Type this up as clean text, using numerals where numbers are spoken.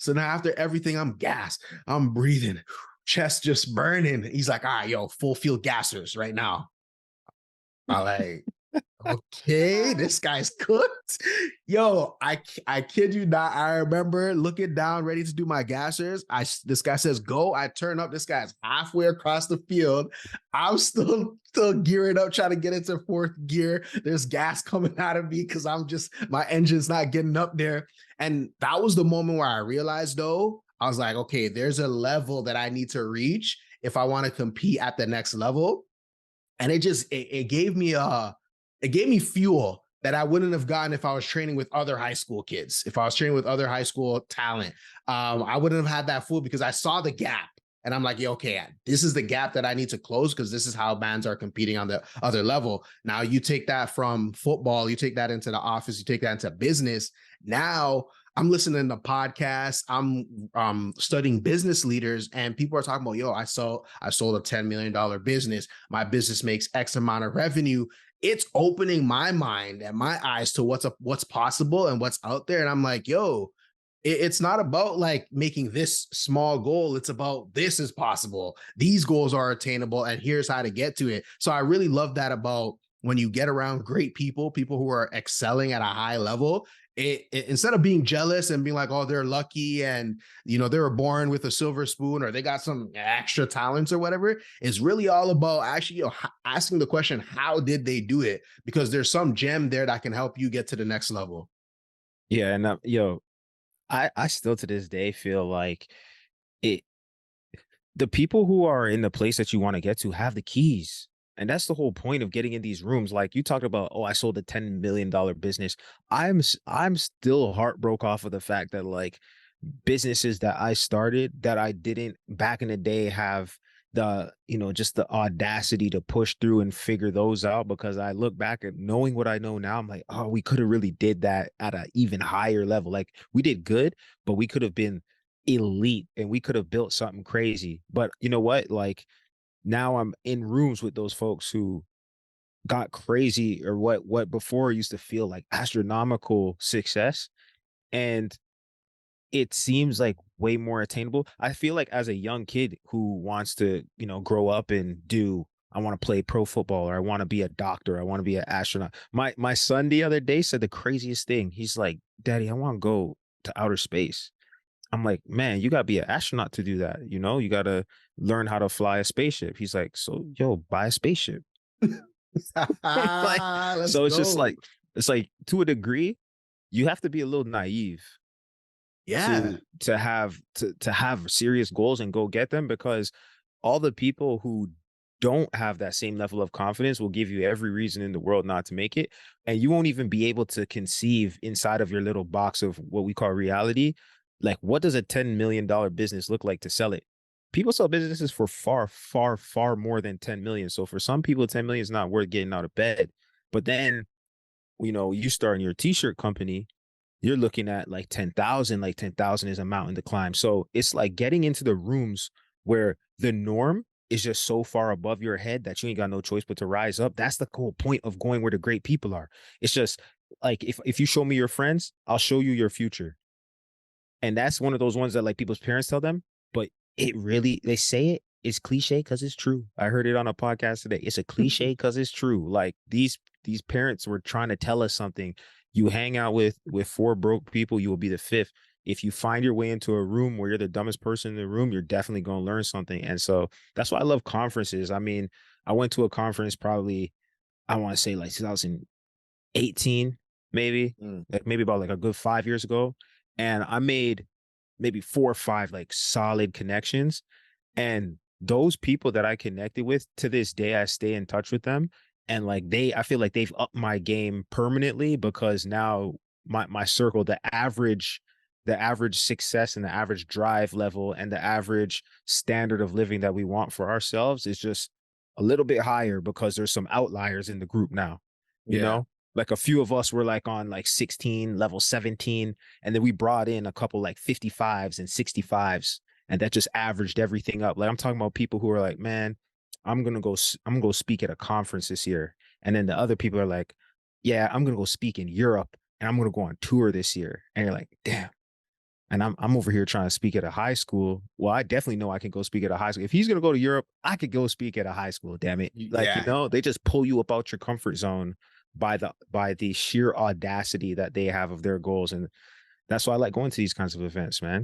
So now after everything, I'm gassed. I'm breathing, chest just burning. He's like, all right, yo, full field gassers right now. I like, okay, this guy's cooked. Yo, I kid you not. I remember looking down, ready to do my gassers. This guy says go. I turn up. This guy's halfway across the field. I'm still gearing up, trying to get into fourth gear. There's gas coming out of me because my engine's not getting up there. And that was the moment where I realized, though, I was like, okay, there's a level that I need to reach if I want to compete at the next level. And it gave me fuel that I wouldn't have gotten if I was training with other high school kids. If I was training with other high school talent, I wouldn't have had that fuel because I saw the gap. And I'm like, yeah, okay, this is the gap that I need to close because this is how bands are competing on the other level. Now you take that from football, you take that into the office, you take that into business. Now I'm listening to podcasts, I'm studying business leaders, and people are talking about, yo, I sold a $10 million business. My business makes X amount of revenue. It's opening my mind and my eyes to what's possible and what's out there. And I'm like, yo, it's not about like making this small goal. It's about this is possible. These goals are attainable, and here's how to get to it. So I really love that about when you get around great people who are excelling at a high level. Instead of being jealous and being like, oh, they're lucky and they were born with a silver spoon or they got some extra talents or whatever, it's really all about actually asking the question, how did they do it? Because there's some gem there that can help you get to the next level. Yeah, and I still to this day feel like it the people who are in the place that you want to get to have the keys. And that's the whole point of getting in these rooms. Like you talked about, oh, I sold a $10 million business. I'm still heartbroken off of the fact that like businesses that I started that I didn't back in the day have just the audacity to push through and figure those out, because I look back at knowing what I know now, I'm like, oh, we could have really did that at an even higher level. Like we did good, but we could have been elite and we could have built something crazy. But you know what? Like now I'm in rooms with those folks who got crazy or what before used to feel like astronomical success. And it seems like way more attainable. I feel like as a young kid who wants to, grow up and I want to play pro football, or I want to be a doctor, I want to be an astronaut. My son the other day said the craziest thing. He's like, Daddy, I want to go to outer space. I'm like, man, you gotta be an astronaut to do that. You gotta learn how to fly a spaceship. He's like, so yo, buy a spaceship. Like, Let's so go. it's like to a degree, you have to be a little naive Yeah. to have serious goals and go get them, because all the people who don't have that same level of confidence will give you every reason in the world not to make it. And you won't even be able to conceive inside of your little box of what we call reality. Like, what does a $10 million business look like to sell it? People sell businesses for far, far, far more than 10 million. So for some people, 10 million is not worth getting out of bed. But then, you start in your t-shirt company, you're looking at like 10,000, like 10,000 is a mountain to climb. So it's like getting into the rooms where the norm is just so far above your head that you ain't got no choice but to rise up. That's the whole point of going where the great people are. It's just like, if you show me your friends, I'll show you your future. And that's one of those ones that like people's parents tell them, but they say it's cliche because it's true. I heard it on a podcast today. It's a cliche because it's true. Like these parents were trying to tell us something. You hang out with four broke people, you will be the fifth. If you find your way into a room where you're the dumbest person in the room, you're definitely going to learn something. And so that's why I love conferences. I mean, I went to a conference probably, I want to say like 2018, maybe, like maybe about like a good 5 years ago. And I made maybe 4 or 5 like solid connections. And those people that I connected with to this day, I stay in touch with them. And like I feel like they've upped my game permanently, because now my circle, the average success and the average drive level and the average standard of living that we want for ourselves is just a little bit higher, because there's some outliers in the group now, Yeah. like a few of us were like on like 16, level 17. And then we brought in a couple like 55s and 65s. And that just averaged everything up. Like I'm talking about people who are like, man, I'm gonna go speak at a conference this year. And then the other people are like, yeah, I'm gonna go speak in Europe and I'm gonna go on tour this year. And you're like, damn, And I'm over here trying to speak at a high school. Well, I definitely know I can go speak at a high school. If he's gonna go to Europe, I could go speak at a high school. Damn it! Like, Yeah. they just pull you up out your comfort zone by the sheer audacity that they have of their goals, and that's why I like going to these kinds of events, man.